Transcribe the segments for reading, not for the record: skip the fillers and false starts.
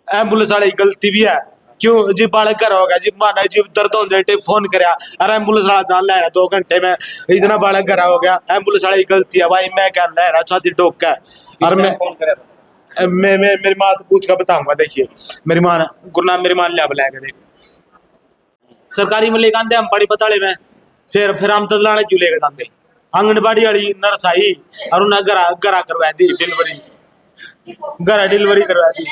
Ambulance वाले की गलती भी है। क्यों जी बालक घर हो गया जी माना जी दर्द हो जाए फोन कराया अरे एम्बुलेंस वाला जान ले रहा 2 घंटे में इतना बालक घर हो गया एम्बुलेंस वाले की गलती है भाई। मैं क्या ले रहा छाती ठोक के और मैं मेरी माँ तो पूछ कर बताऊंगा। देखिए मेरी माँ गुरनाम मेरी माँ ले बुलाएगा देखो सरकारी में लेकर आते हम बड़ी बताड़े में फिर हम तदलाने क्यों लेकर जाते आंगनबाड़ी वाली नर्स आई और उन्हें घर करवाई थी डिलीवरी घर डिलीवरी करवा दी।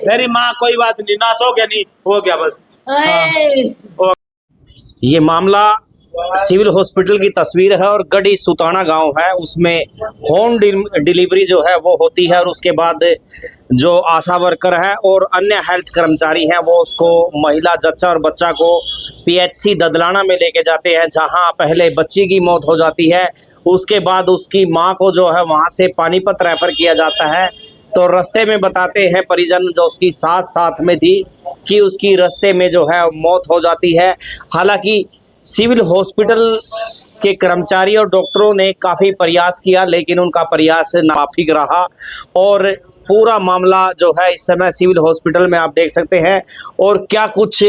मेरी माँ कोई बात नहीं नाश हो गया नहीं हो गया बस। हाँ। ये मामला सिविल हॉस्पिटल की तस्वीर है और गढ़ी सुताना गांव है उसमें होम डिलीवरी जो है वो होती है और उसके बाद जो आशा वर्कर है और अन्य हेल्थ कर्मचारी हैं वो उसको महिला जच्चा और बच्चा को पीएचसी ददलाना में लेके जाते हैं जहां पहले बच्ची की मौत हो जाती है उसके बाद उसकी मां को जो है वहां से पानीपत रेफर किया जाता है। तो रास्ते में बताते हैं परिजन जो उसकी साथ में थी कि उसकी रास्ते में जो है मौत हो जाती है। हालांकि सिविल हॉस्पिटल के कर्मचारी और डॉक्टरों ने काफ़ी प्रयास किया लेकिन उनका प्रयास नाकाफी रहा और पूरा मामला जो है इस समय सिविल हॉस्पिटल में आप देख सकते हैं। और क्या कुछ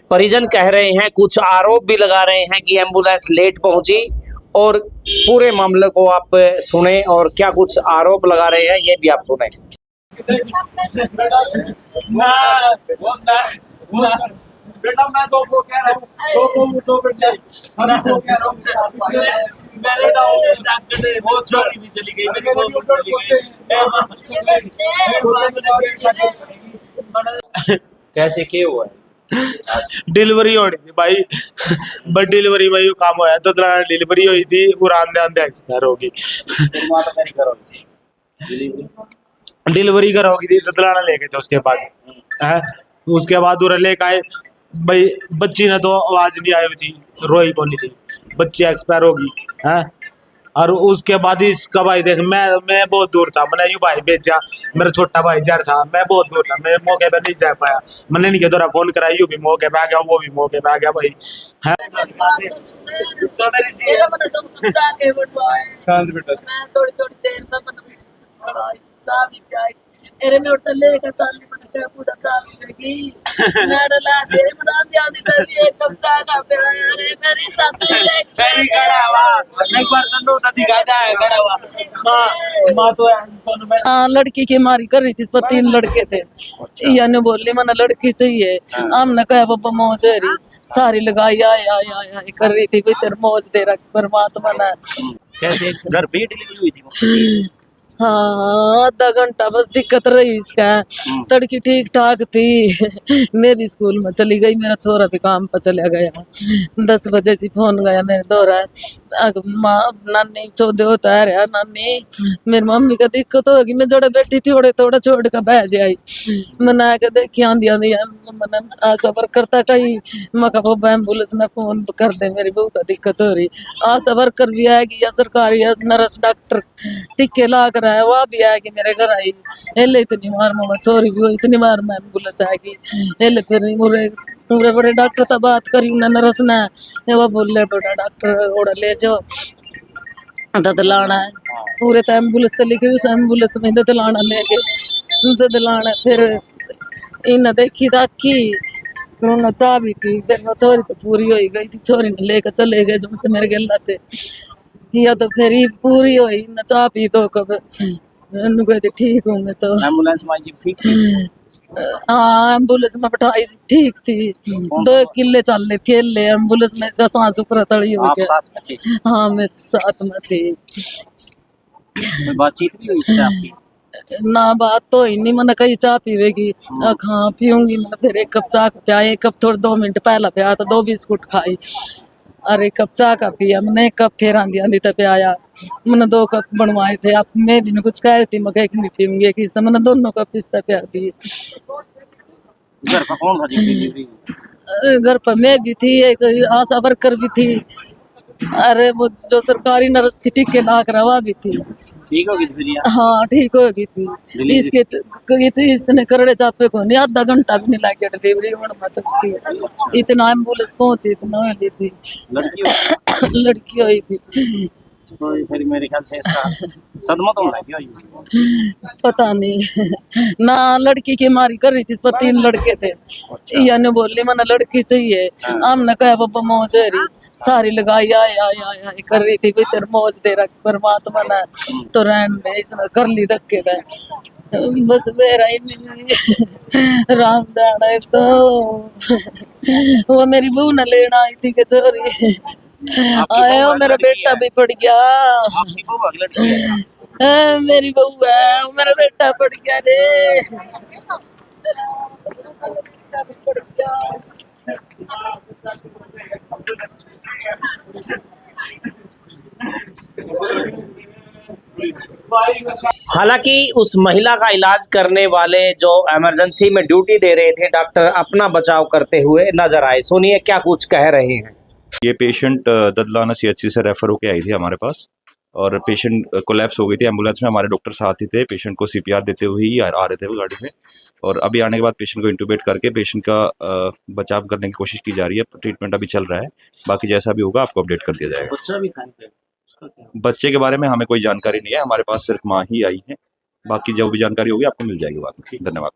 परिजन कह रहे हैं, कुछ आरोप भी लगा रहे हैं कि एम्बुलेंस लेट पहुंची और पूरे मामले को आप सुने और क्या कुछ आरोप लगा रहे हैं ये भी आप सुने। बेटा मैं दो को कह रहा हूँ दो बेटे को कह रहा हूँ मेरे बहुत चोरी भी चली गई मेरी बहुत चली गई। कैसे क्या हुआ है? डिलीवरी हो रही थी भाई बट डिलीवरी भाई काम होया तो डिलीवरी हुई थी और आंदे आंदे एक्सपायर होगी। डिलीवरी करोगी थी ददलाना लेके थे उसके बाद है उसके बाद उरे लेके आए भाई बच्ची ने तो आवाज नहीं आई हुई थी रोई को नहीं थी बच्ची एक्सपायर होगी है। और उसके बाद इसका भाई देख मैं बहुत दूर था मैंने यू भाई भेजा मेरा छोटा भाई जड़ था मैं बहुत दूर था मैं मौके पे नहीं जा पाया मैंने नहीं दोबारा फोन करा यू भी मौके पे आ गया वो भी मौके पे आ गया भाई है। शांत बेटा मैं थोड़ी देर में मेरे में उठा लेकर चाली बन के पूरा चाली लगी नाड़ ला दे बना दिया दी तभी एक कप चाय का प्यार अरे मेरी साथी मेरी गड़ावा एक बार तन्नो तो दिखा दे गड़ावा मां तो हाँ लड़की की मारी कर रही थी इस पर 3 लड़के थे या ने बोली मैंने लड़की चाहिए हमने कहा पापा मौज रही सारी लगाई आया कर रही थी तेरे मौज दे रख परमात्मा ने। कैसे घर पे डिलीवरी हुई थी? हाँ आधा घंटा बस दिक्कत रही इसका तड़की ठीक ठाक थी मैं भी स्कूल में चली गई मेरा छोरा भी काम पर चला गया 10 बजे से फोन गया मेरे दौरा माँ नानी चौदह होता है रहा नानी मेरी मम्मी का दिक्कत होगी मैं जोड़े बैठी थी थोड़ा छोड़ कर बह जाई मैंने आके देखी आंधी मैंने आशा वर्कर था कहीं मका बाबा एम्बुलेंस में फोन कर दे मेरी बहू का दिक्कत हो रही आशा वर्कर भी आएगी या सरकारी या नर्स डॉक्टर टिक्के ला कर है वह भी आएगी मेरे घर आई हेले इतनी बार मामा चोरी भी हुई इतनी बार मैं एम्बुलेंस आएगी हेले फिर पूरे बड़े डॉक्टर तो बात करी उन्हें नर्स ने वो बोले बड़ा डॉक्टर ओड़ा ले जाओ ददलाना है पूरे तो एम्बुलेंस चली गई उस एम्बुलेंस में ददलाना लेके ददलाना फिर इन देखी ताकि उन्होंने चाह भी की फिर वो चोरी तो पूरी हो गई थी छोरी ने लेकर चले गए जो से मेरे गला थे या तो फिर ही पूरी हुई न चाह पी तो कब ठीक हूँ मैं तो एम्बुलेंस में ठीक थी? हाँ एम्बुलेंस में बैठाई ठीक थी 2 किले चल रहे थे एम्बुलेंस में इसका सांस ऊपर तड़ी हो गया। हाँ मैं साथ में थी। बातचीत भी हुई इससे आपकी? ना बात तो ही नहीं मैंने कहीं चाह पीवेगी हाँ पीऊंगी मैंने फिर 1 कप चाह पिया 1 कप थोड़े 2 मिनट पहला पिया तो 2 बिस्कुट खाई और 1 कप चाह का पिया मैंने 1 कप फिर आंधी तक पिया मैंने 2 कप बनवाए थे आप मैं भी कुछ कह रही थी मैं एक नहीं पीऊंगी किस मैंने दोनों कप पिस्ता प्यार दिए। घर पर कौन था? घर पर मैं भी थी एक आशा वर्कर भी थी अरे वो जो सरकारी नर्स थी टिक्के ला कर रवा भी थी ठीक होगी थी। हाँ ठीक हो गई थी इसके इतने करड़े चापे को नहीं आधा घंटा भी नहीं लग गया डिलीवरी होने में तक इसकी इतना एम्बुलेंस पहुंची इतना हुई थी लड़की हुई थी तो फिर मेरे ख्याल से इसका सदमा तो होना है क्यों? पता नहीं ना, लड़की की मारी कर रही थी, इस पर 3 लड़के थे। या ने बोली मैंने लड़की चाहिए, हमने कहा बाबा मौज है रही, सारी लगाई आय आय आय आय कर रही थी, तेरे मौज दे रख परमात्मा ने, तो रहन दे, इसने कर ली धक्के दे, बस मेरा ही नहीं राम जाना है। तो वो मेरी बहू ने लेना आई थी कि चोरी आया, मेरा बेटा भी पड़ गया। आपकी बहू अगले लड़की है? मेरी बहू है, वो मेरा बेटा पड़ गया रे। हालांकि उस महिला का इलाज करने वाले जो इमरजेंसी में ड्यूटी दे रहे थे डॉक्टर अपना बचाव करते हुए नजर आए। सुनिए क्या कुछ कह रहे हैं। ये पेशेंट ददलाना सीएचसी से रेफर होके आई थी हमारे पास, और पेशेंट कोलैप्स हो गई थी। एम्बुलेंस में हमारे डॉक्टर साथ ही थे, पेशेंट को सीपीआर देते हुए ही आ रहे थे वो गाड़ी में, और अभी आने के बाद पेशेंट को इंटूबेट करके पेशेंट का बचाव करने की कोशिश की जा रही है। ट्रीटमेंट अभी चल रहा है, बाकी जैसा भी होगा आपको अपडेट कर दिया जाएगा। बच्चा भी था। बच्चे के बारे में हमें कोई जानकारी नहीं है, हमारे पास सिर्फ माँ ही आई है, बाकी जो भी जानकारी होगी आपको मिल जाएगी बाद में। धन्यवाद।